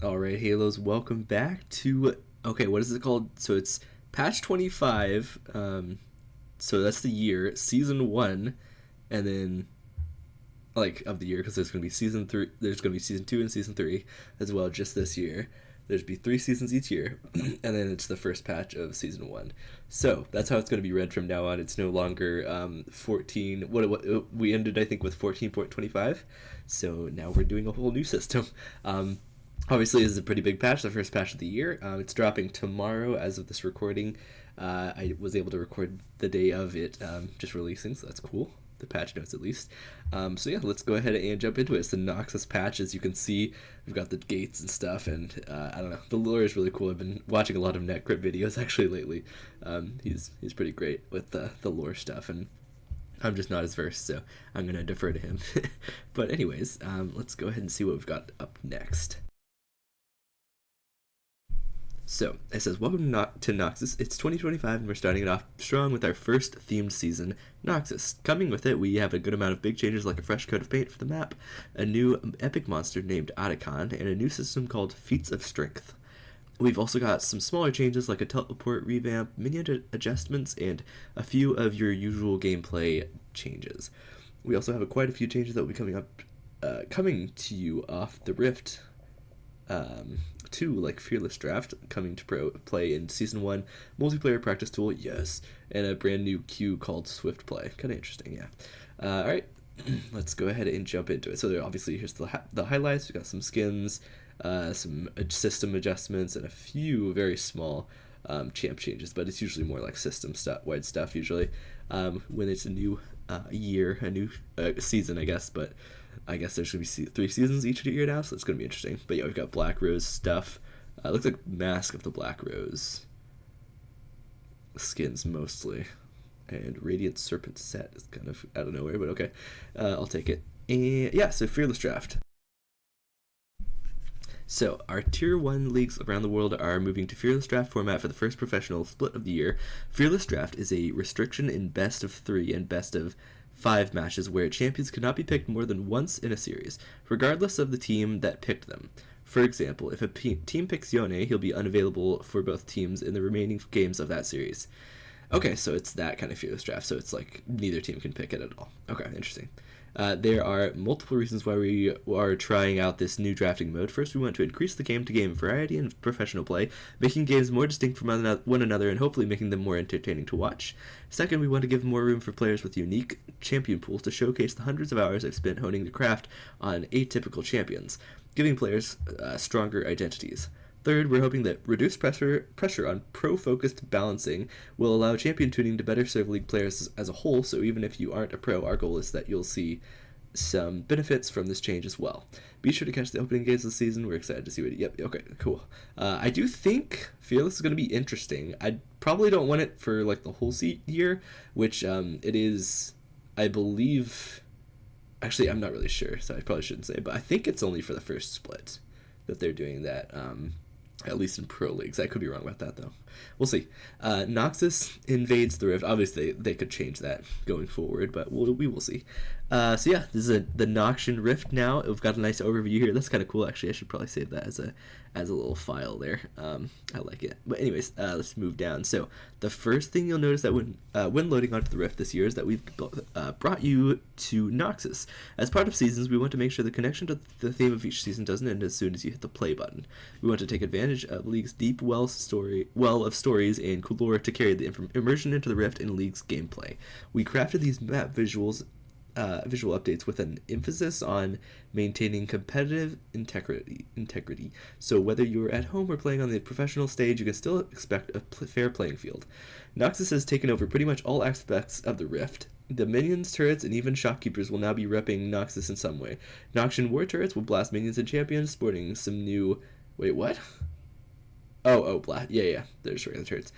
Alright, Halos, welcome back to, okay, what is it called? So it's patch 25, so that's the year, season 1, and then, like, of the year, because there's going to be season 3, there's going to be season 2 and season 3 as well, just this year. There's be 3 seasons each year, and then it's the first patch of season 1. So that's how it's going to be read from now on. It's no longer 14, what we ended, I think, with 14.25, so now we're doing a whole new system. Obviously, this is a pretty big patch, the first patch of the year. It's dropping tomorrow as of this recording. I was able to record the day of it just releasing, so that's cool. The patch notes, at least. So yeah, let's go ahead and jump into it. It's the Noxus patch. As you can see, we've got the gates and stuff, and I don't know. The lore is really cool. I've been watching a lot of NetCrypt videos, actually, lately. He's pretty great with the lore stuff, and I'm just not as versed, so I'm going to defer to him. But anyways, let's go ahead and see what we've got up next. So, it says, welcome to Noxus. It's 2025 and we're starting it off strong with our first themed season, Noxus. Coming with it, we have a good amount of big changes like a fresh coat of paint for the map, a new epic monster named Otacon, and a new system called Feats of Strength. We've also got some smaller changes like a teleport revamp, minion adjustments, and a few of your usual gameplay changes. We also have quite a few changes that will be coming to you off the Rift. Two, like Fearless Draft coming to play in Season 1, multiplayer practice tool, yes, and a brand new queue called Swift Play. Kind of interesting, yeah. Alright, let's go ahead and jump into it. So there, obviously, here's the highlights. We've got some skins, some system adjustments, and a few very small champ changes, but it's usually more like system-wide stuff, usually, when it's a new year, a new season, I guess, but I guess there's going to be 3 seasons each year now, so it's going to be interesting. But yeah, we've got Black Rose stuff. It looks like Mask of the Black Rose skins mostly. And Radiant Serpent set is kind of out of nowhere, but okay. I'll take it. And yeah, so Fearless Draft. So, our Tier 1 leagues around the world are moving to Fearless Draft format for the first professional split of the year. Fearless Draft is a restriction in best of 3 and best of 5 matches where champions cannot be picked more than once in a series, regardless of the team that picked them. For example, if a team picks Yone, he'll be unavailable for both teams in the remaining games of that series. Okay, so it's that kind of Fearless Draft, so it's like neither team can pick it at all. Okay, interesting. There are multiple reasons why we are trying out this new drafting mode. First, we want to increase the game-to-game variety and professional play, making games more distinct from one another and hopefully making them more entertaining to watch. Second, we want to give more room for players with unique champion pools to showcase the hundreds of hours I've spent honing the craft on atypical champions, giving players stronger identities. Third, we're hoping that reduced pressure on pro-focused balancing will allow champion tuning to better serve league players as a whole, so even if you aren't a pro, our goal is that you'll see some benefits from this change as well. Be sure to catch the opening games of the season. We're excited to see what yep, okay, cool. I do think Fearless is going to be interesting. I probably don't want it for like the whole year, which it is, I believe, actually I'm not really sure, so I probably shouldn't say, but I think it's only for the first split that they're doing that. At least in pro leagues. I could be wrong about that, though. We'll see. Noxus invades the Rift. Obviously, they could change that going forward, but we will see. So yeah, this is the Noxian Rift now. We've got a nice overview here. That's kind of cool, actually. I should probably save that as a little file there. I like it. But anyways, let's move down. So the first thing you'll notice that when loading onto the Rift this year is that we've brought you to Noxus. As part of seasons, we want to make sure the connection to the theme of each season doesn't end as soon as you hit the play button. We want to take advantage of League's deep well of stories and cool lore to carry the immersion into the Rift in League's gameplay. We crafted these map visual updates with an emphasis on maintaining competitive integrity. So whether you're at home or playing on the professional stage, you can still expect a fair playing field. Noxus has taken over pretty much all aspects of the Rift. The minions, turrets, and even shopkeepers will now be repping Noxus in some way. Noxian war turrets will blast minions and champions, sporting some new... Wait, what? Oh, blast. Yeah, there's regular turrets.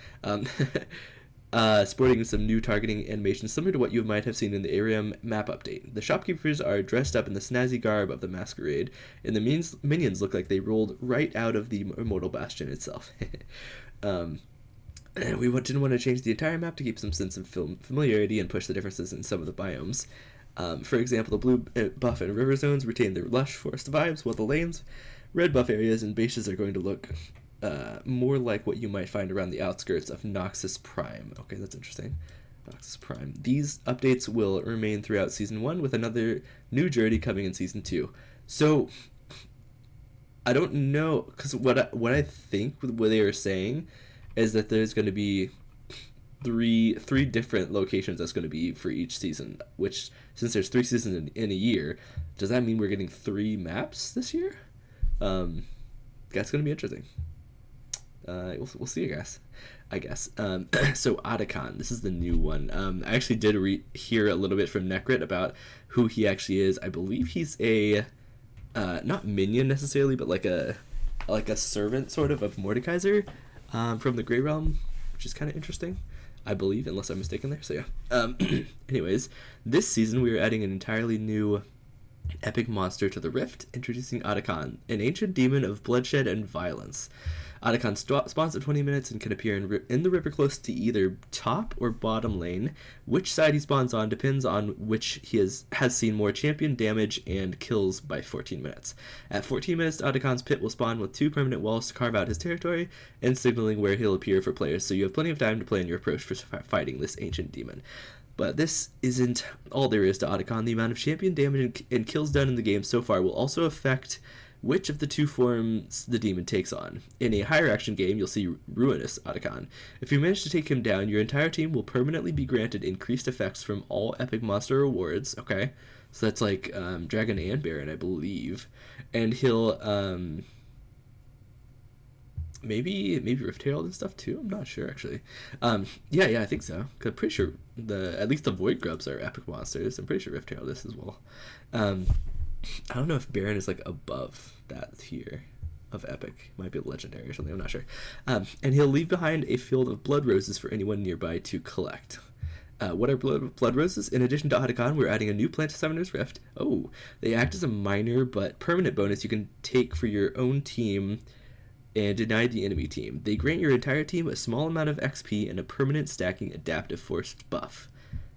Sporting some new targeting animations similar to what you might have seen in the area map update. The shopkeepers are dressed up in the snazzy garb of the masquerade, and the minions look like they rolled right out of the Immortal Bastion itself. And we didn't want to change the entire map to keep some sense of familiarity and push the differences in some of the biomes. For example, the blue buff and river zones retain their lush forest vibes, while the lanes red buff areas and bases are going to look more like what you might find around the outskirts of Noxus Prime. Okay, that's interesting. Noxus Prime. These updates will remain throughout Season 1 with another new journey coming in Season 2. So, I don't know, because what I think what they are saying is that there's going to be three different locations that's going to be for each season, which, since there's 3 seasons in a year, does that mean we're getting 3 maps this year? That's going to be interesting. We'll see, I guess. So Otacon, this is the new one. I actually did hear a little bit from Necrit about who he actually is. I believe he's a not minion necessarily, but like a servant sort of Mordekaiser from the Grey Realm, which is kind of interesting, I believe, unless I'm mistaken there. So yeah. Anyways, this season we are adding an entirely new epic monster to the Rift, introducing Otacon, an ancient demon of bloodshed and violence. Otacon spawns at 20 minutes and can appear in the river close to either top or bottom lane. Which side he spawns on depends on which he has seen more champion damage and kills by 14 minutes. At 14 minutes, Otacon's pit will spawn with 2 permanent walls to carve out his territory and signaling where he'll appear for players, so you have plenty of time to plan your approach for fighting this ancient demon. But this isn't all there is to Otacon. The amount of champion damage and kills done in the game so far will also affect which of the 2 forms the demon takes on. In a higher action game, you'll see Ruinous Otacon. If you manage to take him down, your entire team will permanently be granted increased effects from all epic monster rewards. Okay, so that's like Dragon and Baron, I believe. And he'll maybe Rift Herald and stuff too. I'm not sure actually. Yeah, I think so. 'Cause I'm pretty sure at least the Void Grubs are epic monsters. I'm pretty sure Rift Herald is as well. I don't know if Baron is like above that tier of epic. Might be legendary or something, I'm not sure. And he'll leave behind a field of blood roses for anyone nearby to collect. What are blood roses? In addition to Otacon, we're adding a new plant to Summoner's Rift. Oh, they act as a minor but permanent bonus you can take for your own team and deny the enemy team. They grant your entire team a small amount of XP and a permanent stacking adaptive force buff.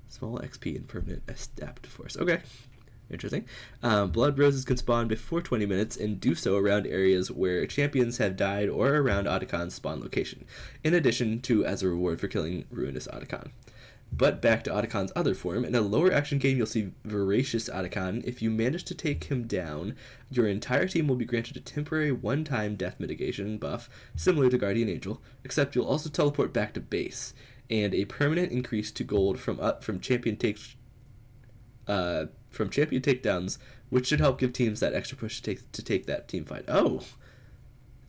Small XP and permanent adaptive force. Okay. Interesting. Blood roses can spawn before 20 minutes and do so around areas where champions have died or around Otacon's spawn location, in addition to as a reward for killing Ruinous Otacon. But back to Otacon's other form, in a lower action game you'll see Voracious Otacon. If you manage to take him down, your entire team will be granted a temporary one-time death mitigation buff, similar to Guardian Angel, except you'll also teleport back to base, and a permanent increase to gold from champion takedowns, which should help give teams that extra push to take that team fight. Oh,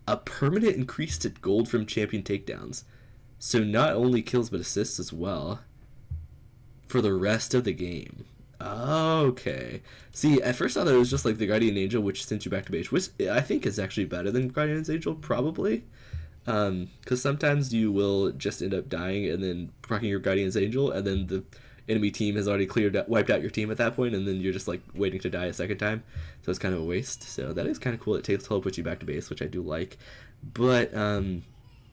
a permanent increase to gold from champion takedowns. So not only kills but assists as well for the rest of the game. Okay. See, at first I thought it was just like the Guardian Angel, which sends you back to base, which I think is actually better than Guardian Angel, probably. Because sometimes you will just end up dying and then proccing your Guardian's Angel, and then the enemy team has already wiped out your team at that point, and then you're just like waiting to die a second time, so it's kind of a waste. So that is kind of cool. It teleports you back to base, which I do like, but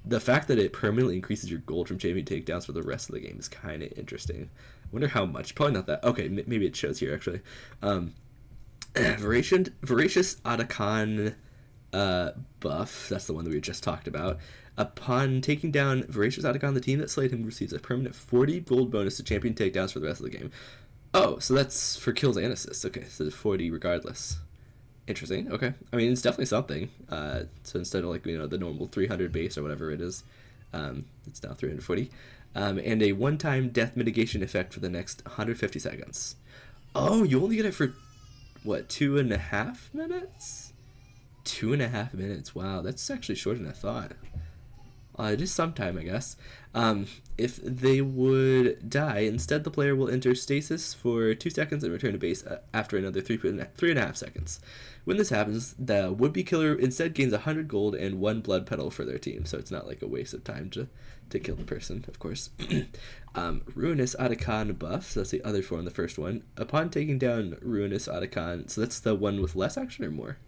the fact that it permanently increases your gold from champion takedowns for the rest of the game is kind of interesting. I wonder how much. Probably not that. Okay, maybe it shows here actually. Voracious Otacon buff, that's the one that we just talked about. Upon taking down Voracious Otacon, the team that slayed him receives a permanent 40 gold bonus to champion takedowns for the rest of the game. Oh, so that's for kills and assists. Okay, so 40 regardless. Interesting. Okay, I mean, it's definitely something. So instead of like, the normal 300 base or whatever it is, it's now 340. And a one-time death mitigation effect for the next 150 seconds. Oh, you only get it for what, 2.5 minutes? 2.5 minutes. Wow, that's actually shorter than I thought. It is sometime, I guess. If they would die, instead the player will enter stasis for 2 seconds and return to base after another 3.5 seconds. When this happens, the would-be killer instead gains 100 gold and 1 blood petal for their team, so it's not like a waste of time to kill the person, of course. Ruinous Otacon buff, so that's the other form, the first one. Upon taking down Ruinous Otacon, so that's the one with less action or more?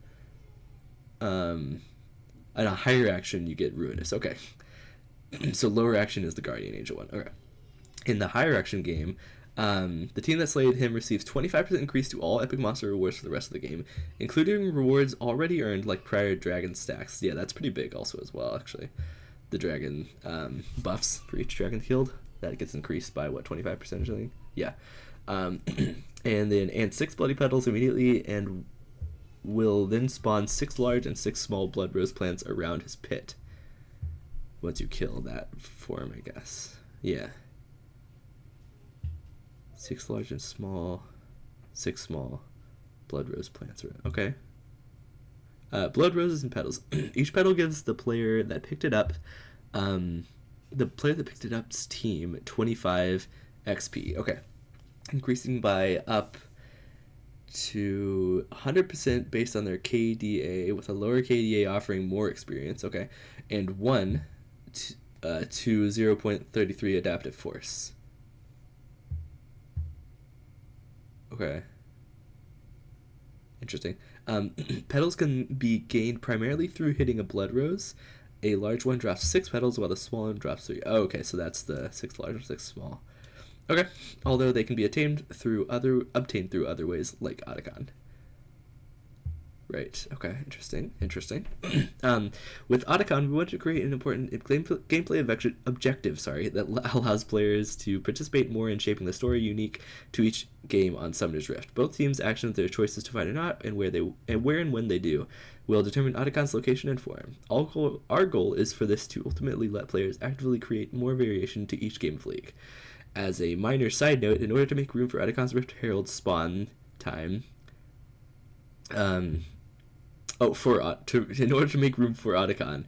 At a higher action, you get Ruinous. Okay. So lower action is the Guardian Angel one. Okay. In the higher action game, The team that slayed him receives 25% increase to all epic monster rewards for the rest of the game, including rewards already earned like prior dragon stacks. Yeah, that's pretty big also as well, actually. The dragon buffs for each dragon killed, that gets increased by what, 25% or something? Yeah. And 6 bloody petals immediately, and will then spawn 6 large and 6 small blood rose plants around his pit. Once you kill that form, I guess. Yeah. 6 large and small, 6 small blood rose plants around. Okay. Blood roses and petals. Each petal gives the player that picked it up, up's team 25 XP. Okay. Increasing by up to 100% based on their KDA, with a lower KDA offering more experience. Okay. And 1 to 0.33 adaptive force. Okay. Interesting. Petals can be gained primarily through hitting a blood rose. A large one drops 6 petals, while the small one drops 3. Oh, okay, so that's the 6 large and 6 small. Okay, although they can be obtained through other ways, like Otacon. Right. Okay. Interesting. With Otacon, we want to create an important gameplay objective. That allows players to participate more in shaping the story unique to each game on Summoner's Rift. Both teams' actions, their choices to fight or not, and where and when they do, will determine Otacon's location and form. Our goal is for this to ultimately let players actively create more variation to each game of League. As a minor side note, in order to make room for Otacon's Rift Herald spawn time, in order to make room for Otacon,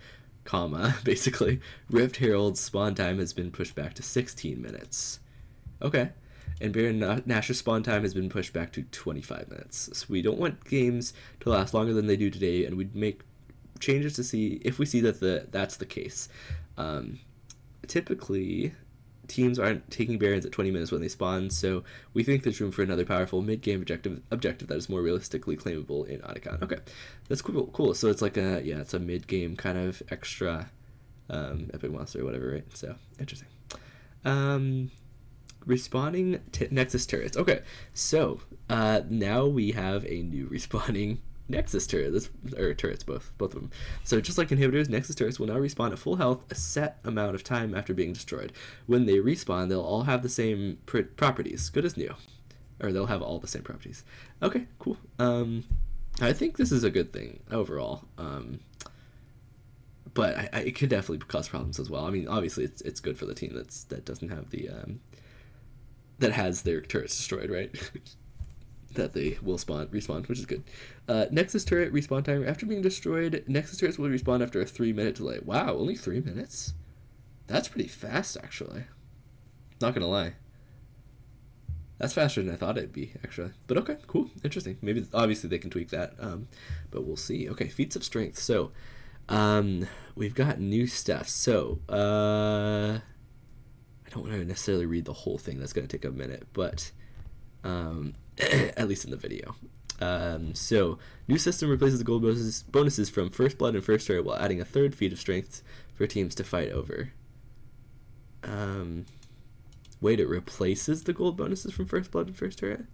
basically, Rift Herald's spawn time has been pushed back to 16 minutes. Okay. And Baron Nashor's spawn time has been pushed back to 25 minutes. So we don't want games to last longer than they do today, and we'd make changes to see if we see that that's the case. Typically, teams aren't taking Barons at 20 minutes when they spawn, so we think there's room for another powerful mid-game objective that is more realistically claimable in Otacon. Okay, that's cool. So it's like it's a mid-game kind of extra epic monster or whatever, right? So, interesting. Respawning Nexus turrets. Okay, so now we have a new respawning Nexus turrets, both of them. So just like inhibitors, Nexus turrets will now respawn at full health a set amount of time after being destroyed. When they respawn, they'll all have the same properties, good as new. Or they'll have all the same properties. Okay, cool. I think this is a good thing overall. But it could definitely cause problems as well. I mean, obviously it's good for the team that doesn't have the that has their turrets destroyed, right? That they will respawn, which is good. Nexus turret respawn timer. After being destroyed, Nexus turrets will respawn after a 3-minute delay. Wow, only 3 minutes? That's pretty fast, actually. Not gonna lie. That's faster than I thought it'd be, actually. But okay, cool, interesting. Maybe, obviously they can tweak that, but we'll see. Okay, feats of strength. So, we've got new stuff. So, I don't want to necessarily read the whole thing. That's gonna take a minute, but at least in the video. So, new system replaces the gold bonuses from First Blood and First Turret while adding a 3rd feat of strength for teams to fight over. Wait, it replaces the gold bonuses from First Blood and First Turret?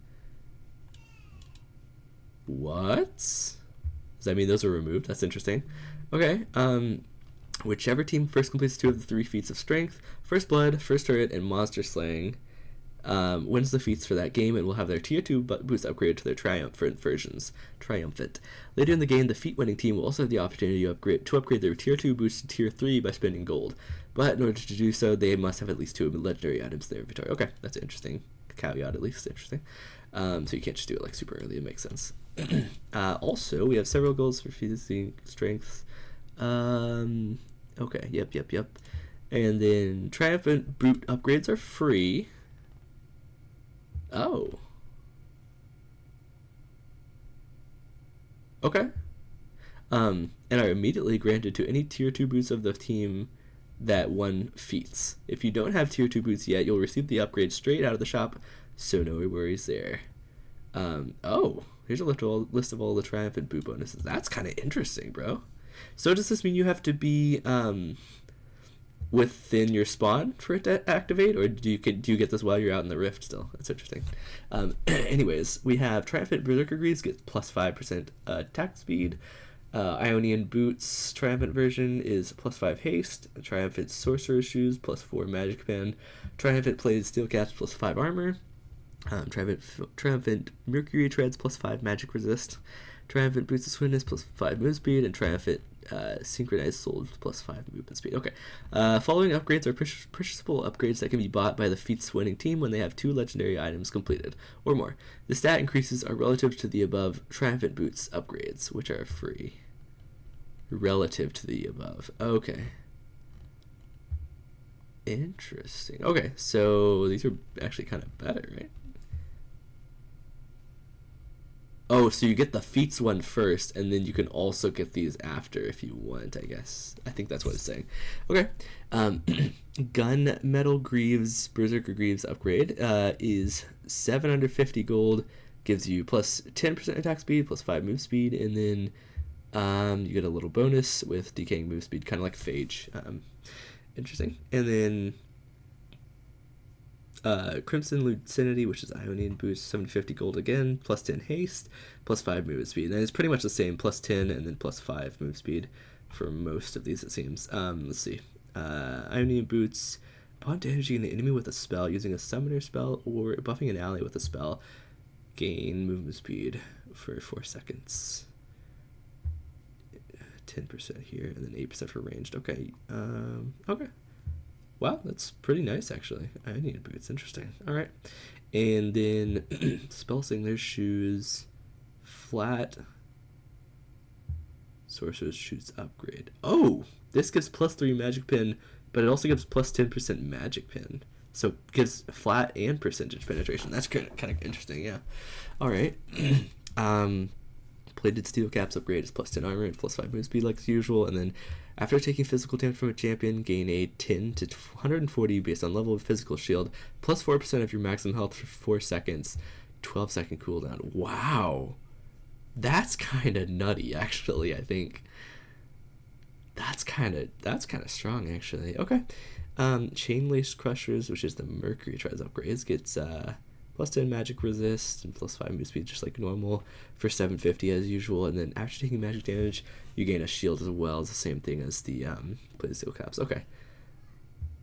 What? Does that mean those are removed? That's interesting. Okay, whichever team first completes 2 of the 3 feats of strength, First Blood, First Turret, and Monster Slaying, wins the feats for that game and will have their tier 2 boost upgraded to their triumphant versions. Later in the game, the feat winning team will also have the opportunity to upgrade their tier 2 boost to tier 3 by spending gold. But in order to do so, they must have at least 2 legendary items in their inventory. Okay, that's an interesting caveat, at least. Interesting. So you can't just do it like super early. It makes sense. Also, we have several goals for feats strengths. Okay, yep. And then triumphant boot upgrades are free. Oh. Okay. And are immediately granted to any tier 2 boots of the team that won feats. If you don't have tier 2 boots yet, you'll receive the upgrade straight out of the shop, so no worries there. Oh, here's a list of all the triumphant boot bonuses. That's kind of interesting, bro. So does this mean you have to be within your spawn for it to activate, or do you get this while you're out in the rift still? That's interesting. Anyways, we have Triumphant Berserker Greaves gets plus 5% attack speed. Ionian Boots Triumphant version is plus 5 haste. Triumphant Sorcerer's Shoes plus 4 magic pen. Triumphant Plated Steel Caps plus 5 armor. Triumphant Mercury Treads plus 5 magic resist. Triumphant Boots of Swiftness plus 5 move speed, and Triumphant Synchronized Souls plus 5 movement speed. Okay. Following upgrades are purchasable upgrades that can be bought by the feats winning team when they have 2 legendary items completed or more. The stat increases are relative to the above Triumphant Boots upgrades, which are free. Relative to the above. Okay. Interesting. Okay, so these are actually kind of better, right? Oh, so you get the feats one first, and then you can also get these after if you want, I guess. I think that's what it's saying. Okay. Gunmetal Greaves, Berserker Greaves upgrade is 750 gold, gives you plus 10% attack speed, plus 5 move speed, and then you get a little bonus with decaying move speed, kind of like Phage. Interesting. And then Crimson Lucidity, which is Ionian Boost, 750 gold again, plus 10 haste, plus 5 movement speed. And it's pretty much the same, plus 10 and then plus 5 move speed for most of these, it seems. Let's see. Ionian Boots, upon damaging an enemy with a spell using a summoner spell or buffing an ally with a spell, gain movement speed for 4 seconds. 10% here, and then 8% for ranged. Okay. Okay. Wow, that's pretty nice, actually. I need boots. Interesting. All right. And then Spell Singler's Shoes, flat Sorcerer's Shoes upgrade. Oh, this gives plus 3 magic pin, but it also gives plus 10% magic pin. So it gives flat and percentage penetration. That's kind of interesting, yeah. All right. Plated Steel Caps upgrade is plus 10 armor and plus 5 move speed like usual, and then after taking physical damage from a champion, gain a 10 to 140 based on level of physical shield, plus 4% of your maximum health for 4 seconds, 12-second cooldown. Wow, that's kind of nutty, actually. I think that's kind of strong, actually. Okay, Chain Lace Crushers, which is the Mercury Treads upgrades, gets plus 10 magic resist and plus 5 move speed, just like normal, for 750 as usual. And then after taking magic damage, you gain a shield as well. It's the same thing as the Plated Steel Caps. Okay.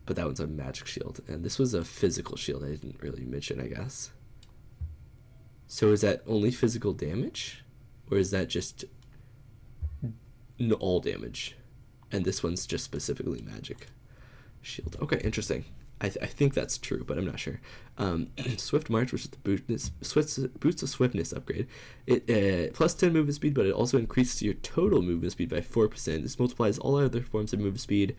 But that one's a magic shield. And this was a physical shield I didn't really mention, I guess. So is that only physical damage? Or is that just all damage? And this one's just specifically magic shield. Okay, interesting. I think that's true, but I'm not sure. Swift March, which is the Boots of Swiftness upgrade. It plus 10 movement speed, but it also increases your total movement speed by 4%. This multiplies all other forms of movement speed.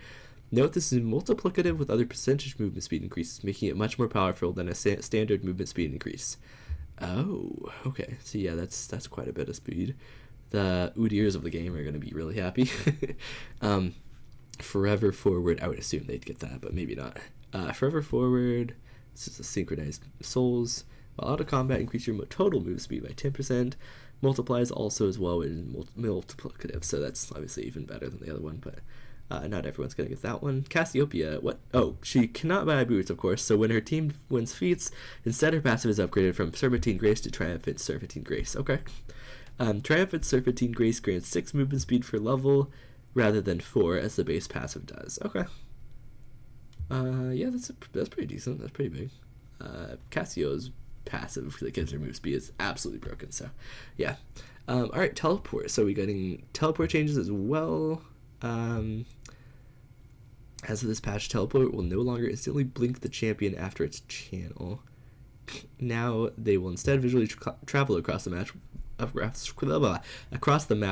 Note this is multiplicative with other percentage movement speed increases, making it much more powerful than a standard movement speed increase. Oh, okay. So yeah, that's quite a bit of speed. The udyrs of the game are going to be really happy. Forever Forward, I would assume they'd get that, but maybe not. Forever Forward, this is a Synchronized Souls. While out of combat, increase your total move speed by 10%. Multiplies also as well in multiplicative, so that's obviously even better than the other one, but not everyone's going to get that one. Cassiopeia, what? Oh, she cannot buy boots, of course, so when her team wins feats, instead her passive is upgraded from Serpentine Grace to Triumphant Serpentine Grace. Okay. Triumphant Serpentine Grace grants 6 movement speed per level rather than 4 as the base passive does. Okay. Yeah, that's pretty decent. That's pretty big. Cassio's passive that gives her move speed is absolutely broken. So, yeah. All right, teleport. So we're getting teleport changes as well. As of this patch, teleport will no longer instantly blink the champion after its channel. Now they will instead visually travel across the map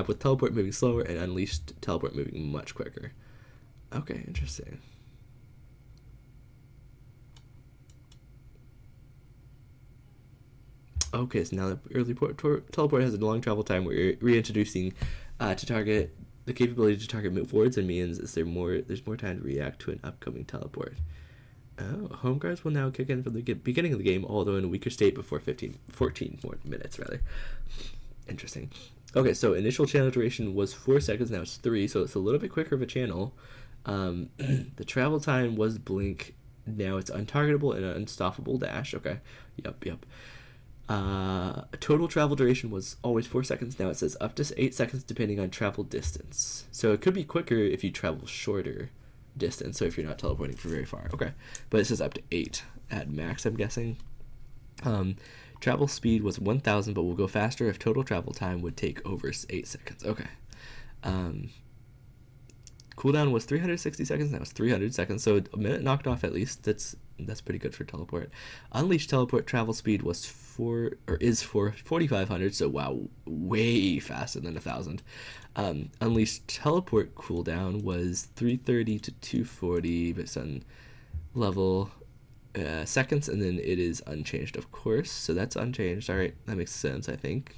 with teleport moving slower and unleashed teleport moving much quicker. Okay, interesting. Okay, so now the early teleport has a long travel time. We're reintroducing to target the capability to target move forwards and minions. There's more time to react to an upcoming teleport. Oh, home guards will now kick in from the beginning of the game, although in a weaker state before 14 more minutes rather. Interesting. Okay, so initial channel duration was 4 seconds, now it's 3, so it's a little bit quicker of a channel. The travel time was blink. Now it's untargetable and unstoppable dash. Okay. Yep. Total travel duration was always 4 seconds. Now it says up to 8 seconds depending on travel distance. So it could be quicker if you travel shorter distance. So if you're not teleporting for very far. Okay. But it says up to 8 at max, I'm guessing. Travel speed was 1,000, but will go faster if total travel time would take over 8 seconds. Okay. Cooldown was 360 seconds. That was 300 seconds. So a minute knocked off at least. That's pretty good for teleport. Unleashed teleport travel speed was 4,500. So wow, way faster than 1,000. Unleashed teleport cooldown was 330 to 240 based on level seconds, and then it is unchanged, of course. So that's unchanged. All right, that makes sense, I think.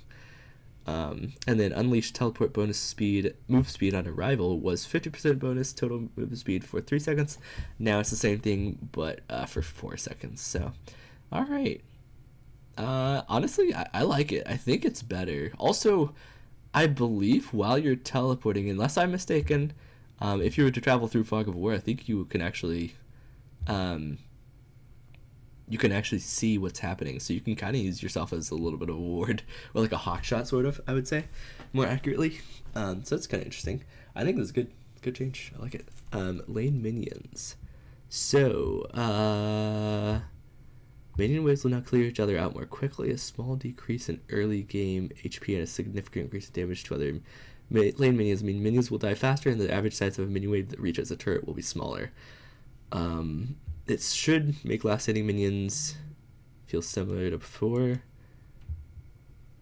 And then unleashed teleport bonus speed, move speed on arrival was 50% bonus total move speed for 3 seconds. Now it's the same thing, but for 4 seconds. So, all right. Honestly, I like it. I think it's better. Also, I believe while you're teleporting, unless I'm mistaken, if you were to travel through Fog of War, I think you can actually see what's happening, so you can kind of use yourself as a little bit of a ward, or like a hawk shot, sort of, I would say, more accurately. So that's kind of interesting. I think this is good change. I like it. Lane minions. So, minion waves will now clear each other out more quickly. A small decrease in early game HP and a significant increase in damage to other lane minions mean minions will die faster, and the average size of a minion wave that reaches a turret will be smaller. It should make last hitting minions feel similar to before.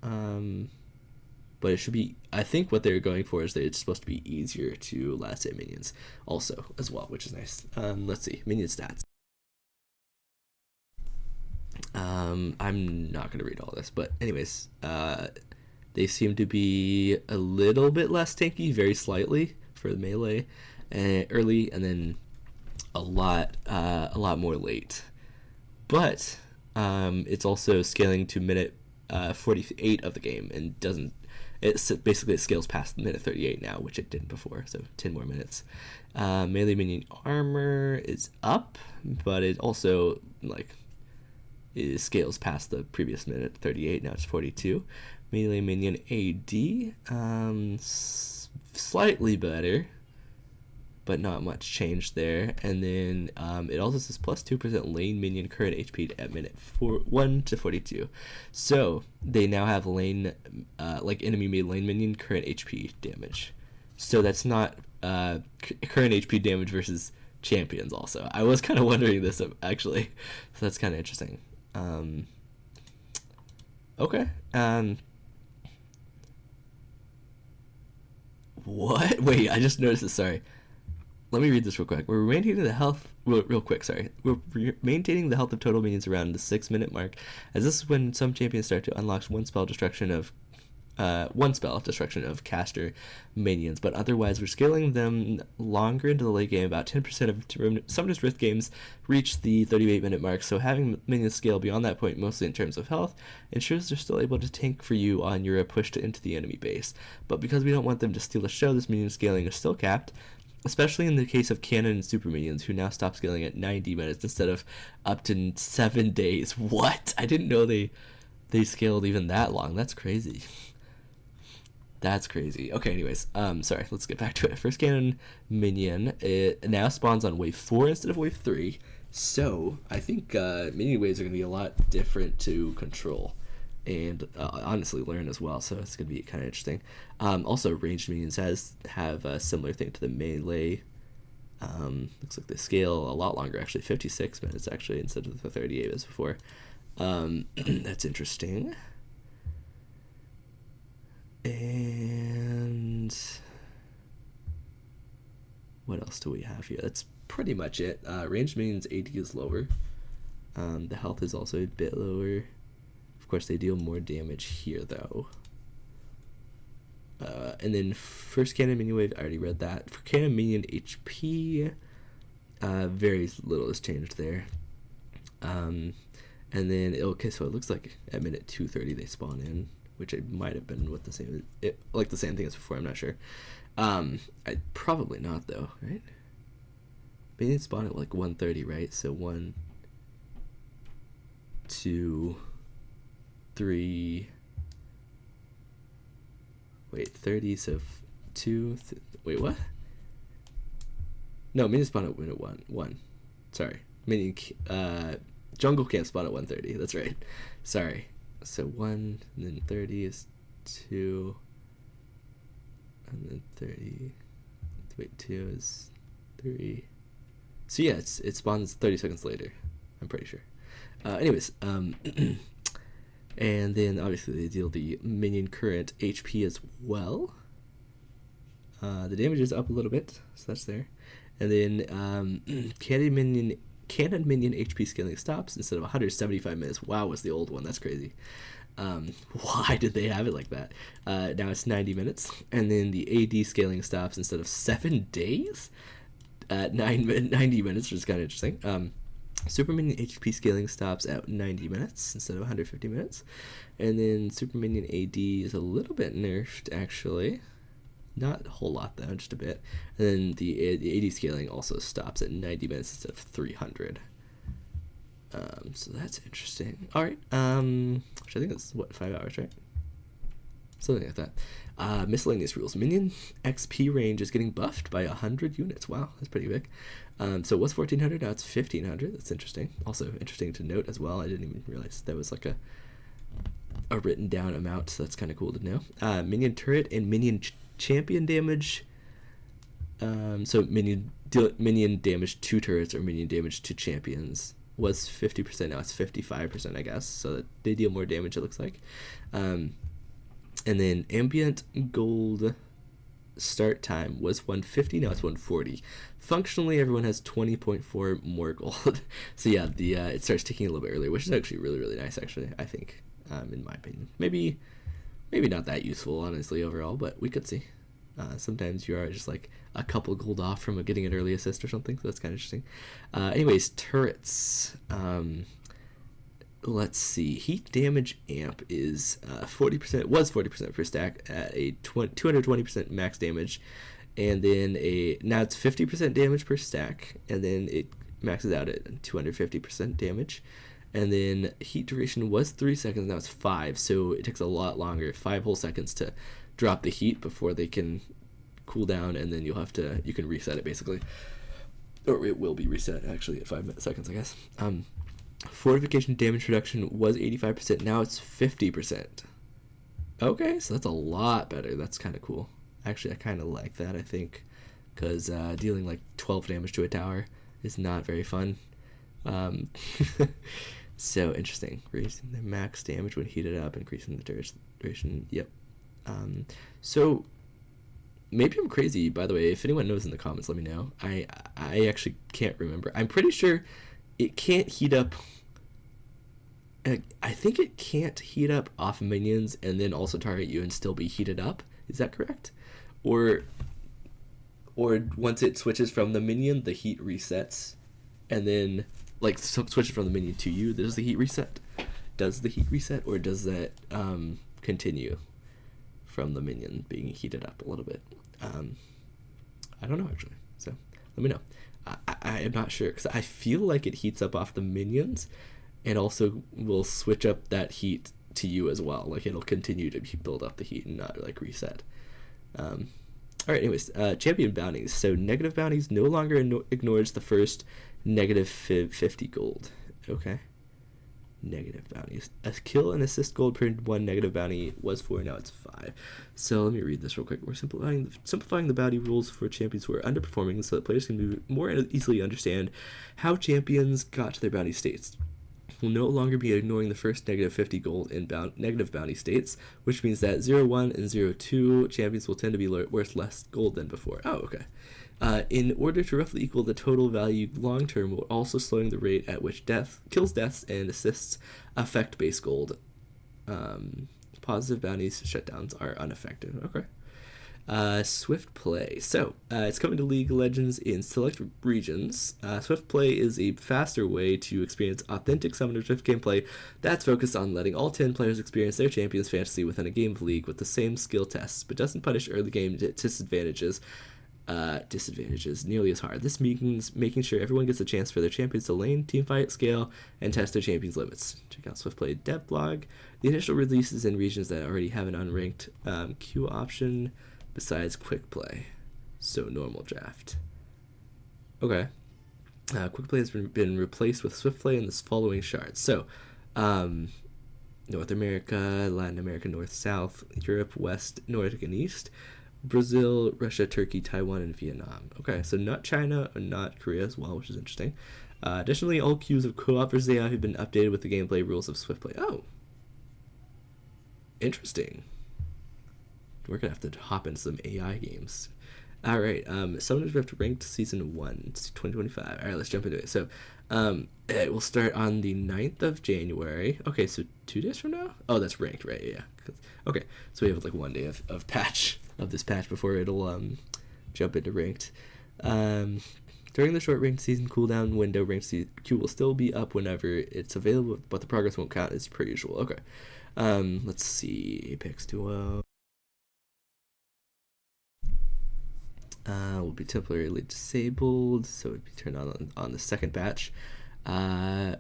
But it should be, I think what they're going for is that it's supposed to be easier to last hit minions also as well, which is nice. Let's see, minion stats. I'm not going to read all this, but anyways, they seem to be a little bit less tanky, very slightly for the melee early, and then a lot more late. But it's also scaling to minute 48 of the game, and basically it scales past minute 38 now, which it didn't before, so 10 more minutes. Melee minion armor is up, but it also it scales past the previous minute 38. Now it's 42. Melee minion AD, slightly better, but not much change there. And then it also says plus 2% lane minion current HP at minute 1 to 42. So they now have lane, enemy made lane minion current HP damage. So that's not current HP damage versus champions also. I was kind of wondering this actually. So that's kind of interesting. Okay. What? Wait, I just noticed this. Sorry. Let me read this real quick. We're maintaining the health... real quick, sorry. We're maintaining the health of total minions around the 6-minute mark, as this is when some champions start to unlock one spell destruction of caster minions, but otherwise we're scaling them longer into the late game. About 10% of Summoner's Rift games reach the 38-minute mark, so having minions scale beyond that point, mostly in terms of health, ensures they're still able to tank for you on your push into the enemy base. But because we don't want them to steal the show, this minion scaling is still capped, especially in the case of canon and super minions, who now stop scaling at 90 minutes instead of up to 7 days. What? I didn't know they scaled even that long. That's crazy. That's crazy. Okay, anyways, sorry, let's get back to it. First canon minion, it now spawns on wave 4 instead of wave 3. So I think minion waves are going to be a lot different to control and honestly learn as well, so it's going to be kind of interesting. Also, ranged minions have a similar thing to the melee. Looks like they scale a lot longer, actually 56 minutes actually instead of the 38 as before. That's interesting. And what else do we have here? That's pretty much it. Ranged minions AD is lower. The health is also a bit lower. Of course, they deal more damage here, though. And then first canon minion wave, I already read that. For canon minion HP, very little is changed there. And then, okay, so it looks like at minute 230 they spawn in, which it might have been with the same thing as before, I'm not sure. Probably not, though, right? Minions spawn at like 1:30, right? So 1, 2, 3. Wait, 30. So 2. Wait, what? No, minions spawn at 1. Sorry, minion. Jungle camp spawn at 1:30. That's right. Sorry. So 1, and then 30 is 2, and then 30. Wait, 2 is 3. So yeah, it spawns 30 seconds later. I'm pretty sure. Anyways, and then obviously they deal the minion current HP as well. The damage is up a little bit, so that's there. And then cannon minion HP scaling stops instead of 175 minutes. Wow, was the old one. That's crazy. Why did they have it like that? Now it's 90 minutes. And then the AD scaling stops instead of 7 days at 90 minutes, which is kind of interesting. Super Minion HP scaling stops at 90 minutes instead of 150 minutes. And then Super Minion AD is a little bit nerfed, actually. Not a whole lot, though, just a bit. And then the AD scaling also stops at 90 minutes instead of 300. So that's interesting. All right. Which I think is, 5 hours, right? Something like that. Miscellaneous rules. Minion XP range is getting buffed by 100 units. Wow, that's pretty big. So it was 1,400, now it's 1,500. That's interesting. Also interesting to note as well. I didn't even realize that was like a written down amount, so that's kind of cool to know. Minion turret and minion champion damage. So minion damage to turrets or minion damage to champions was 50%. Now it's 55%, I guess. So they deal more damage, it looks like. And then ambient gold start time was 150, now it's 140. Functionally, everyone has 20.4 more gold. So yeah, it starts ticking a little bit earlier, which is actually really, really nice, actually, I think, in my opinion. Maybe not that useful, honestly, overall, but we could see. Sometimes you are just like a couple gold off from getting an early assist or something, so that's kind of interesting. Anyways, turrets. Let's see. Heat damage amp is 40%. Was 40% per stack at a 220% max damage, and then now it's 50% damage per stack, and then it maxes out at 250% damage. And then heat duration was 3 seconds. Now it's 5, so it takes a lot longer, 5 whole seconds to drop the heat before they can cool down, and then you can reset it basically, or it will be reset actually at 5 seconds, I guess. Fortification damage reduction was 85%. Now it's 50%. Okay, so that's a lot better. That's kind of cool. Actually, I kind of like that, I think, because dealing like 12 damage to a tower is not very fun. So interesting. Raising the max damage when heated up, increasing the duration. Yep. So maybe I'm crazy, by the way. If anyone knows in the comments, let me know. I actually can't remember. I'm pretty sure it can't heat up. I think it can't heat up off minions and then also target you and still be heated up. Is that correct? Or once it switches from the minion, the heat resets, and then like switches from the minion to you, does the heat reset? Does the heat reset, or does that continue from the minion being heated up a little bit? I don't know, actually. So let me know. I am not sure, because I feel like it heats up off the minions and also will switch up that heat to you as well. Like it'll continue to build up the heat and not like reset. All right, anyways, champion bounties. So negative bounties no longer ignores the first negative 50 gold. Okay. Negative bounties. A kill and assist gold per 1 negative bounty was 4, now it's 5. So let me read this real quick. We're simplifying the bounty rules for champions who are underperforming so that players can more easily understand how champions got to their bounty states. Will no longer be ignoring the first negative 50 gold in negative bounty states, which means that 0-1 and 0-2 champions will tend to be worth less gold than before. Oh, okay. In order to roughly equal the total value long term, we're also slowing the rate at which kills, deaths, and assists affect base gold. Positive bounties shutdowns are unaffected. Okay. Swift play. So it's coming to League of Legends in select regions. Swift play is a faster way to experience authentic Summoner Swift gameplay that's focused on letting all 10 players experience their champion's fantasy within a game of League with the same skill tests, but doesn't punish early game disadvantages disadvantages nearly as hard. This means making sure everyone gets a chance for their champions to lane, teamfight, scale, and test their champions' limits. Check out Swiftplay dev blog. The initial release is in regions that already have an unranked queue option besides quick play, so normal draft. Okay. Quick play has been replaced with swift play in the following shards. So, North America, Latin America, North, South, Europe, West, Nordic, and East, Brazil, Russia, Turkey, Taiwan, and Vietnam. Okay, so not China, or not Korea as well, which is interesting. Additionally, all queues of co-op versus AI have been updated with the gameplay rules of swift play. Oh, interesting. We're gonna have to hop into some AI games. All right, Summoners Rift Ranked Season 1, 2025. All right, let's jump into it. So, it will start on the 9th of January. Okay, so 2 days from now? Oh, that's ranked, right? Yeah. Okay, so we have like 1 day of this patch before it'll jump into ranked. During the short ranked season cooldown window, ranked queue will still be up whenever it's available, but the progress won't count as per usual. Okay, let's see. Apex Duo. Will be temporarily disabled, so it would be turned on the second batch.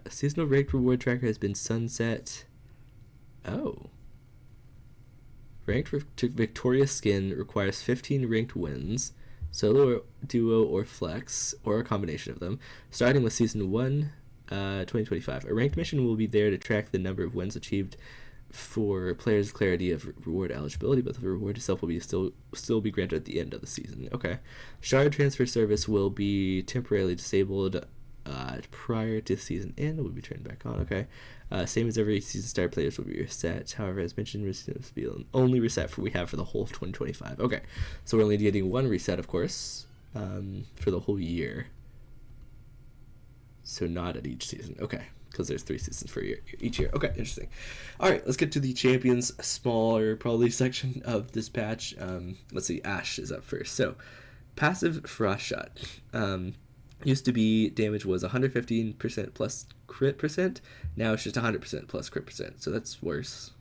Seasonal ranked reward tracker has been sunset. Oh. Ranked to Victorious skin requires 15 ranked wins, solo, duo, or flex, or a combination of them, starting with Season 1, 2025. A ranked mission will be there to track the number of wins achieved for players' clarity of reward eligibility, but the reward itself will be still be granted at the end of the season. Okay. Shard transfer service will be temporarily disabled prior to season end. Will be turned back on. Okay. Same as every season start, players will be reset. However, as mentioned, this will be only reset we have for the whole of 2025. Okay. So we're only getting one reset, of course, for the whole year. So not at each season. Okay. Because there's 3 seasons for each year. Okay, interesting. All right, let's get to the champions, smaller probably section of this patch. Let's see, Ashe is up first. So, passive Frost Shot. Used to be damage was 115% plus crit percent. Now it's just 100% plus crit percent. So that's worse.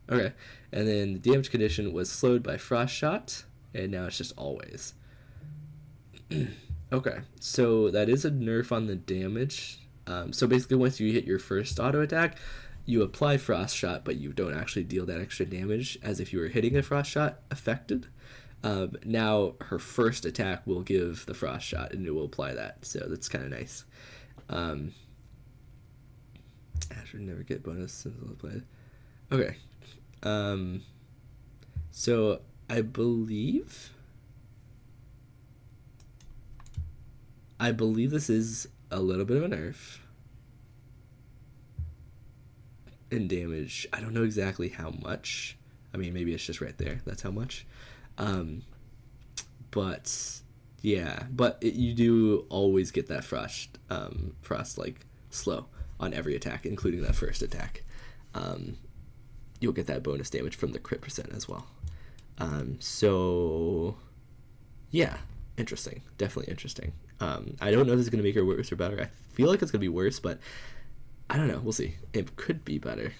Okay, and then the damage condition was slowed by Frost Shot, and now it's just always. Okay, so that is a nerf on the damage. So basically, once you hit your first auto attack, you apply Frost Shot, but you don't actually deal that extra damage as if you were hitting a Frost Shot affected. Now her first attack will give the Frost Shot, and it will apply that. So that's kind of nice. Ashe would never get bonus since I'll play. Okay. So I believe this is a little bit of a nerf in damage. I don't know exactly how much. I mean, maybe it's just right there. That's how much. But yeah, you do always get that frost like slow on every attack, including that first attack. You'll get that bonus damage from the crit percent as well. So yeah, interesting. Definitely interesting. I don't know if this is going to make her worse or better. I feel like it's going to be worse, but I don't know. We'll see. It could be better.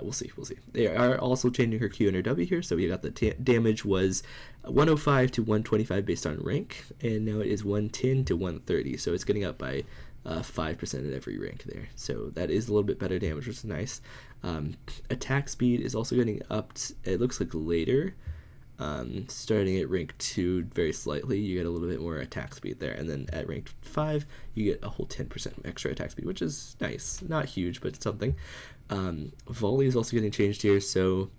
We'll see. They are also changing her Q and her W here. So we got the damage was 105 to 125 based on rank, and now it is 110 to 130. So it's getting up by 5% at every rank there. So that is a little bit better damage, which is nice. Attack speed is also getting upped. It looks like later. Starting at rank 2 very slightly, you get a little bit more attack speed there, and then at rank 5 you get a whole 10% extra attack speed, which is nice. Not huge, but something. Volley is also getting changed here, so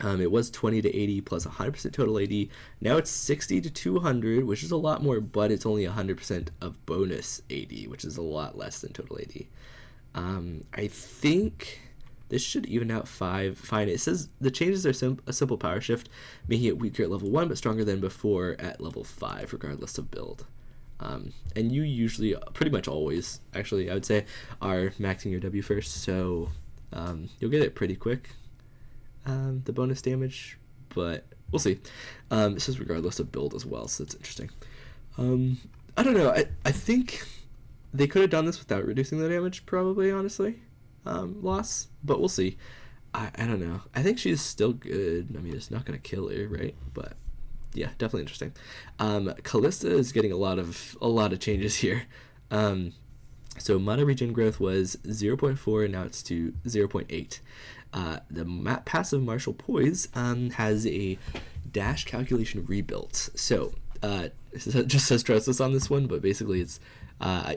it was 20 to 80 plus 100% total AD. Now it's 60 to 200, which is a lot more, but it's only 100% of bonus AD, which is a lot less than total AD. I think this should even out fine. It says the changes are a simple power shift, making it weaker at level 1 but stronger than before at level 5, regardless of build. And you usually, pretty much always, actually, I would say, are maxing your W first, so you'll get it pretty quick, the bonus damage, but we'll see. It says regardless of build as well, so that's interesting. I don't know, I think they could have done this without reducing the damage, probably, honestly. Loss, but we'll see. I don't know. I think she's still good. I mean, it's not gonna kill her, right? But yeah, definitely interesting. Callista is getting a lot of changes here. So mana regen growth was 0.4, and now it's to 0.8. The passive martial poise has a dash calculation rebuilt. So it just says trust us on this one, but basically it's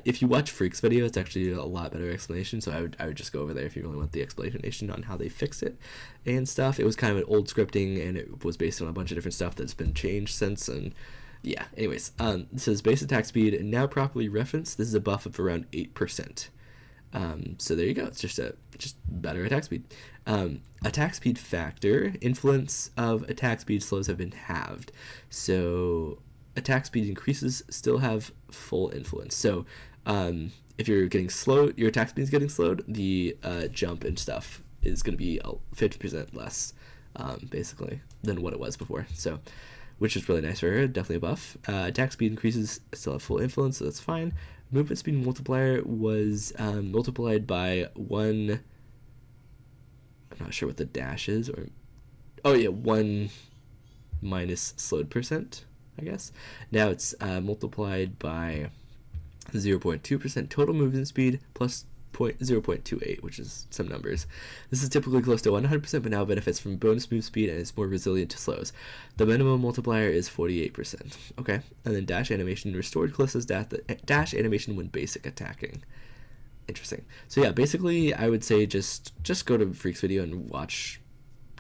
if you watch Freak's video, it's actually a lot better explanation. So I would just go over there if you really want the explanation on how they fix it and stuff. It was kind of an old scripting, and it was based on a bunch of different stuff that's been changed since. And yeah, anyways, it says base attack speed now properly referenced. This is a buff of around 8%. So there you go. It's just better attack speed. Attack speed factor, influence of attack speed slows have been halved. So attack speed increases still have full influence. So if you're getting slowed, your attack speed is getting slowed, the jump and stuff is going to be 50% less, basically, than what it was before. So, which is really nice for her, definitely a buff. Attack speed increases still have full influence, so that's fine. Movement speed multiplier was multiplied by 1. I'm not sure what the dash is, or 1 minus slowed percent, I guess. Now it's multiplied by 0.2% total movement speed plus 0.28, which is some numbers. This is typically close to 100%, but now benefits from bonus move speed and is more resilient to slows. The minimum multiplier is 48%. Okay, and then dash animation restored Callista's dash animation when basic attacking. Interesting. So yeah, basically I would say just go to Freak's video and watch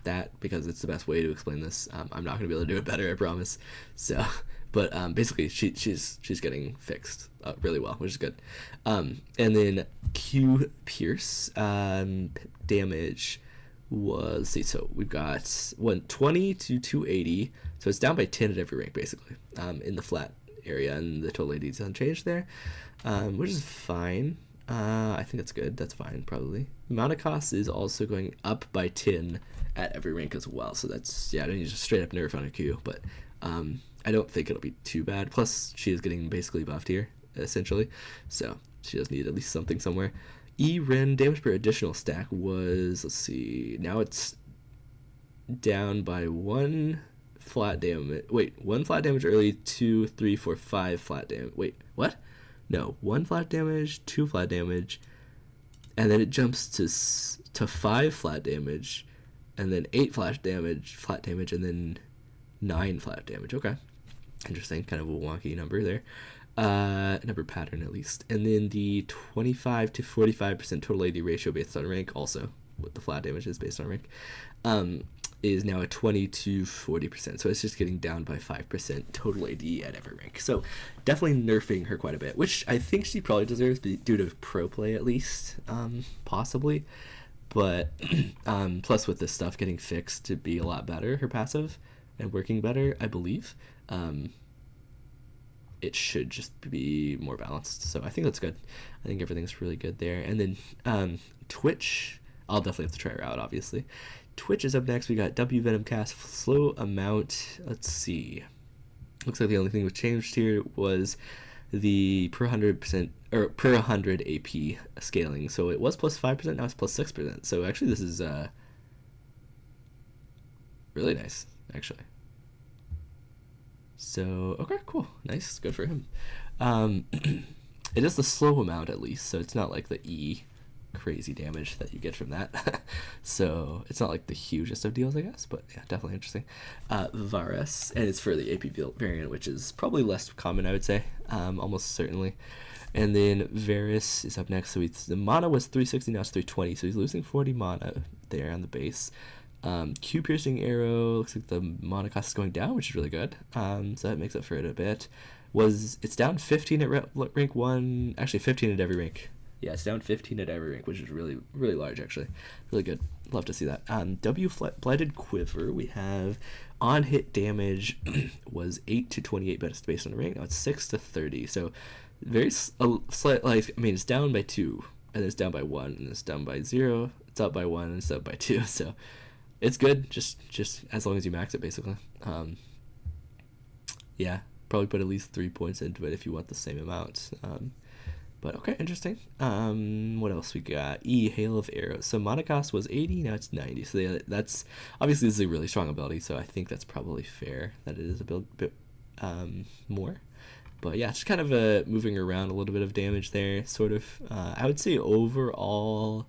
that, because it's the best way to explain this. I'm not going to be able to do it better, I promise. So, but basically she's getting fixed really well, which is good. And then Q Pierce damage was, so we've got 120 to 280, so it's down by 10 at every rank basically, in the flat area, and the total AD is unchanged there, which is fine. I think that's good. That's fine, probably. Mana cost is also going up by 10 at every rank as well. So that's, I don't need to straight up nerf on a Q, but I don't think it'll be too bad. Plus, she is getting basically buffed here, essentially. So she does need at least something somewhere. Ren damage per additional stack was, let's see, now it's down by 1 flat damage. Wait, 1 flat damage early, 2, 3, 4, 5 flat damage. Wait, what? No, 1 flat damage, 2 flat damage, and then it jumps to 5 flat damage, and then 8 flat damage, and then 9 flat damage. Okay, interesting, kind of a wonky number there, number pattern at least. And then the 25 to 45% total AD ratio based on rank, also what the flat damage is based on rank, is now at 20 to 40%. So it's just getting down by 5% total AD at every rank. So definitely nerfing her quite a bit, which I think she probably deserves due to pro play at least, possibly. But plus with this stuff getting fixed to be a lot better, her passive, and working better, I believe, it should just be more balanced. So I think that's good. I think everything's really good there. And then Twitch, I'll definitely have to try her out, obviously. Twitch is up next. We got W Venom cast, slow amount. Let's see. Looks like the only thing that changed here was the per 100% or per 100 AP scaling. So it was plus 5%, now it's plus 6%. So actually this is really nice, actually. So okay, cool, nice, good for him. It is the slow amount at least, so it's not like the E crazy damage that you get from that. So it's not like the hugest of deals, I guess, but yeah, definitely interesting. Varus, and it's for the AP variant, which is probably less common, I would say, almost certainly. And then Varus is up next. So the mana was 360, now it's 320, so he's losing 40 mana there on the base. Q piercing arrow, looks like the mana cost is going down, which is really good. So that makes up for it a bit. It's down 15 at rank 1, actually 15 at every rank. Yeah, it's down 15 at every rank, which is really, really large, actually. Really good. Love to see that. W Blighted Quiver, we have on hit damage was 8 to 28 based on the rank. Now it's 6 to 30. So very slight, like, I mean, it's down by 2, and then it's down by 1, and it's down by 0. It's up by 1, and it's up by 2. So it's good, just as long as you max it, basically. Yeah, probably put at least 3 points into it if you want the same amount. But okay, interesting. What else we got? Hail of Arrows. So mana cost was 80, now it's 90. So that's obviously this is a really strong ability, so I think that's probably fair that it is a bit more. But yeah, just kind of moving around a little bit of damage there, sort of. I would say overall,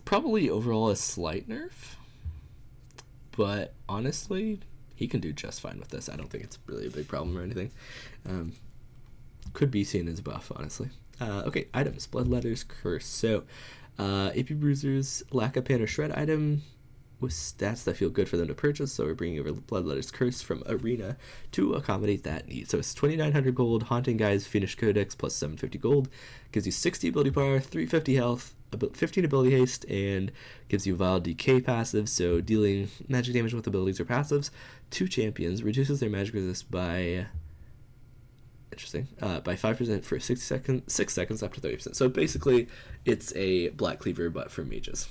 probably overall a slight nerf. But honestly, he can do just fine with this. I don't think it's really a big problem or anything. Could be seen as a buff, honestly. Okay, items. Bloodletter's Curse. So, AP Bruiser's Lack of Pan or Shred item with stats that feel good for them to purchase. So we're bringing over Bloodletter's Curse from Arena to accommodate that need. So it's 2,900 gold, Haunting Guise, Fiendish Codex plus 750 gold. Gives you 60 ability power, 350 health, 15 ability haste, and gives you Vile Decay passive, so dealing magic damage with abilities or passives. 2 champions, reduces their magic resist by by 5% for 6 seconds up to 30%. So basically it's a Black Cleaver but for mages.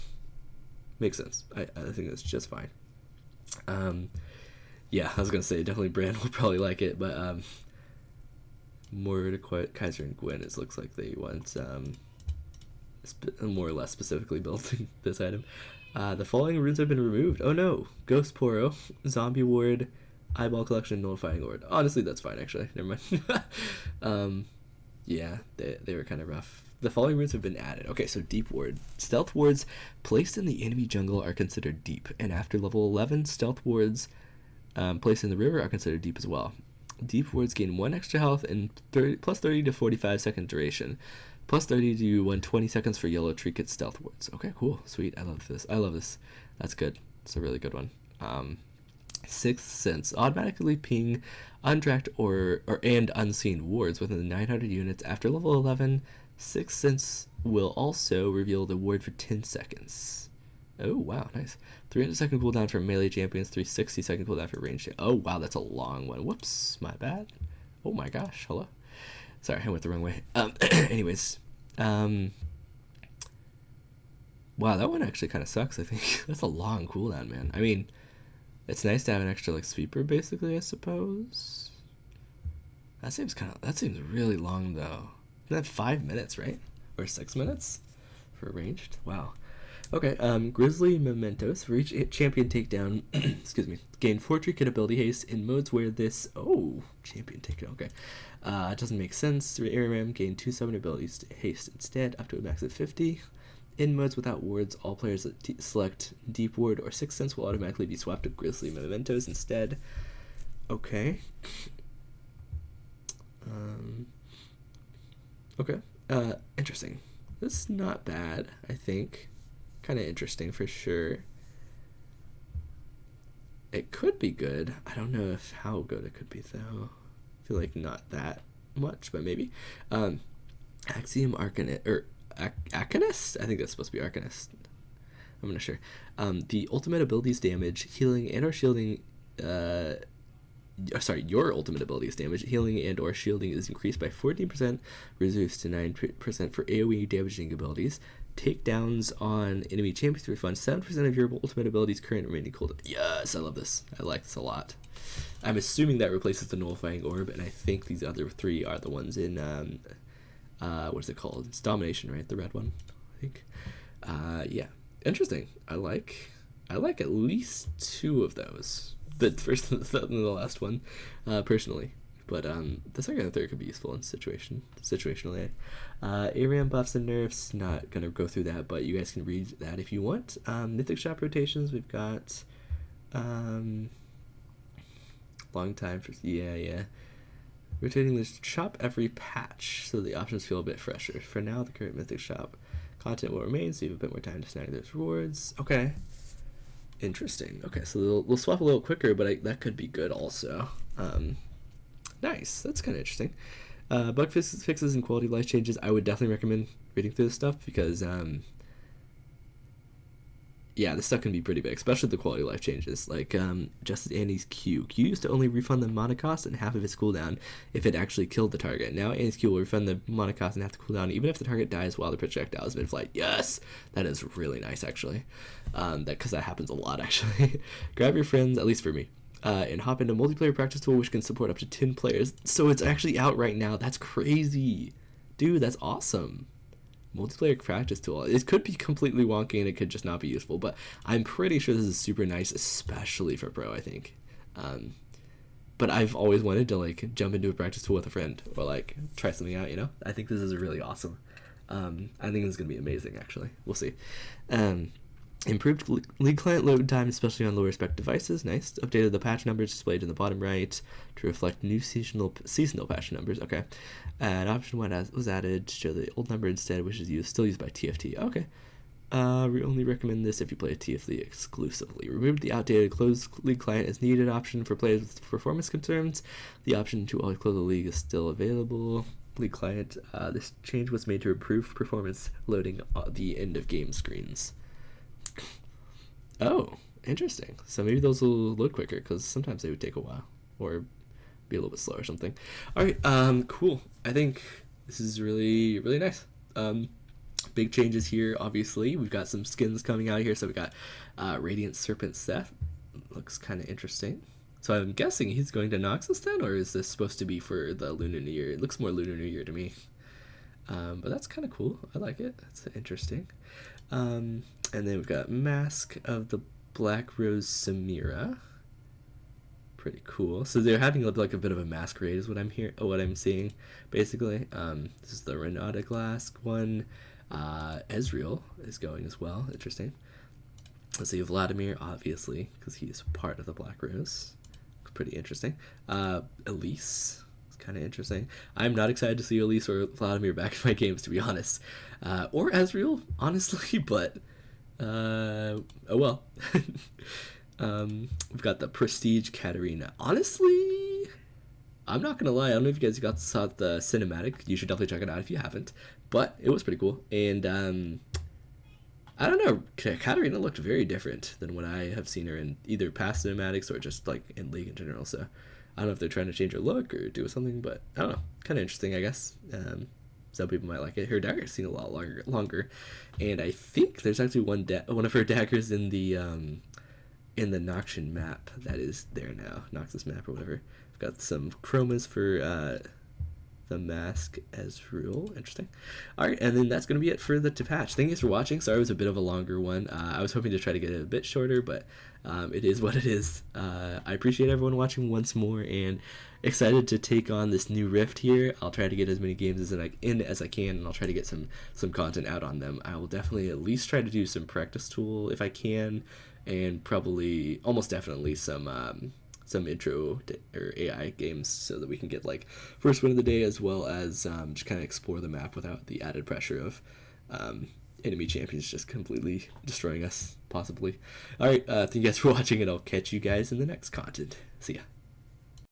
Makes sense. I think that's just fine. Yeah, I was gonna say definitely Brand will probably like it, but Mordekaiser and Gwen, it looks like they want more or less specifically building this item. The following runes have been removed. Oh no! Ghost Poro, Zombie Ward, Eyeball Collection, Nullifying Ward. Honestly, that's fine actually. Never mind. Yeah, they were kind of rough. The following runes have been added. Okay, so Deep Ward. Stealth wards placed in the enemy jungle are considered deep, and after level 11, stealth wards placed in the river are considered deep as well. Deep wards gain 1 extra health and plus 30 to 45 second duration. Plus 30 to 120 seconds for yellow trinket stealth wards. Okay, cool. Sweet. I love this. That's good. It's a really good one. Sixth Sense. Automatically ping untracked and unseen wards within the 900 units after level 11. Sixth Sense will also reveal the ward for 10 seconds. Oh, wow. Nice. 300 second cooldown for melee champions. 360 second cooldown for ranged. Oh, wow. That's a long one. Whoops. My bad. Oh, my gosh. Hello. Sorry, I went the wrong way. Anyways, wow, that one actually kind of sucks. I think that's a long cooldown, man. I mean, it's nice to have an extra like sweeper, basically. I suppose that seems really long though. Isn't that 5 minutes, right, or 6 minutes for ranged? Wow. Okay, Grizzly Mementos. For each champion takedown, excuse me, gain 4 trinket ability haste in modes where this... Oh, champion takedown, okay. It doesn't make sense. Aram gain 2 summon abilities haste instead, up to a max of 50. In modes without wards, all players that select Deep Ward or Sixth Sense will automatically be swapped to Grizzly Mementos instead. Okay. Okay. Interesting. That's not bad, I think. Kind of interesting for sure. It could be good. I don't know how good it could be though. I feel like not that much, but maybe. Axiom Arcanist or Arcanist? I think that's supposed to be Arcanist. I'm not sure. The ultimate abilities damage, healing and or shielding. Your ultimate abilities damage, healing and or shielding is increased by 14%, reduced to 9% for AoE damaging abilities. Takedowns on enemy champions refund 7% of your ultimate ability's current remaining cooldown. Yes, I love this. I like this a lot. I'm assuming that replaces the Nullifying Orb, and I think these other 3 are the ones in, what is it called? It's Domination, right? The red one, I think. Yeah, interesting. I like at least 2 of those. The first and the last one, personally. But the second and third could be useful in situationally. Aram buffs and nerfs, not gonna go through that, but you guys can read that if you want. Mythic shop rotations, we've got long time for rotating this shop every patch, so the options feel a bit fresher. For now, the current mythic shop content will remain, so you have a bit more time to snag those rewards. Okay. Interesting. Okay, so we'll swap a little quicker, but that could be good also. Nice. That's kind of interesting. Bug fixes and quality of life changes. I would definitely recommend reading through this stuff because, yeah, this stuff can be pretty big, especially the quality of life changes. Like, Justice Annie's Q. Q used to only refund the mana cost and half of its cooldown if it actually killed the target. Now Annie's Q will refund the mana cost and half the cooldown even if the target dies while the projectile has been in flight. Yes! That is really nice, actually. Because that happens a lot, actually. Grab your friends, at least for me. and hop into multiplayer practice tool, which can support up to 10 players. So it's actually out right now. That's crazy. Dude, that's awesome. Multiplayer practice tool. It could be completely wonky and it could just not be useful, but I'm pretty sure this is super nice, especially for pro, I think. But I've always wanted to like jump into a practice tool with a friend or like try something out, you know? I think this is really awesome. I think this is going to be amazing, actually. We'll see. Improved league client load time, especially on lower spec devices. Nice. Updated the patch numbers displayed in the bottom right to reflect new seasonal patch numbers. Okay. And option 1 was added to show the old number instead, which is still used by TFT. Okay. We only recommend this if you play TFT exclusively. Removed the outdated closed league client as needed option for players with performance concerns. The option to always close the league is still available. League client. This change was made to improve performance loading the end of game screens. Oh, interesting. So maybe those will load quicker because sometimes they would take a while or be a little bit slow or something. All right, cool. I think this is really, really nice. Big changes here, obviously. We've got some skins coming out here. So we got Radiant Serpent Seth. Looks kind of interesting. So I'm guessing he's going to Noxus then, or is this supposed to be for the Lunar New Year? It looks more Lunar New Year to me. But that's kind of cool. I like it. That's interesting. And then we've got Mask of the Black Rose Samira. Pretty cool. So they're having like a bit of a masquerade is what I'm seeing, basically. This is the Renata Glass one. Ezreal is going as well. Interesting. Let's see, Vladimir, obviously, because he's part of the Black Rose. Pretty interesting. Elise. Kind of interesting. I'm not excited to see Elise or Vladimir back in my games, to be honest, or Ezreal, honestly, but oh well. We've got the Prestige Katarina. Honestly, I'm not gonna lie, I don't know if you guys saw the cinematic. You should definitely check it out if you haven't, but it was pretty cool. And I don't know, Katarina looked very different than what I have seen her in either past cinematics or just like in League in general. So I don't know if they're trying to change her look or do something, but I don't know. Kind of interesting, I guess. Some people might like it. Her dagger's seen a lot longer, and I think there's actually one of her daggers in the Noxian map that is there now, Noxus map or whatever. I've got some chromas for the Mask Ezreal. Interesting. All right, and then that's going to be it for the patch. Thank you guys for watching. Sorry it was a bit of a longer one. I was hoping to try to get it a bit shorter, but it is what it is. I appreciate everyone watching once more, and excited to take on this new rift here. I'll try to get as many games as I can, and I'll try to get some content out on them. I will definitely at least try to do some practice tool if I can, and probably almost definitely some intro or AI games so that we can get like first win of the day, as well as just kind of explore the map without the added pressure of enemy champions just completely destroying us, possibly. All right, thank you guys for watching, and I'll catch you guys in the next content. See ya.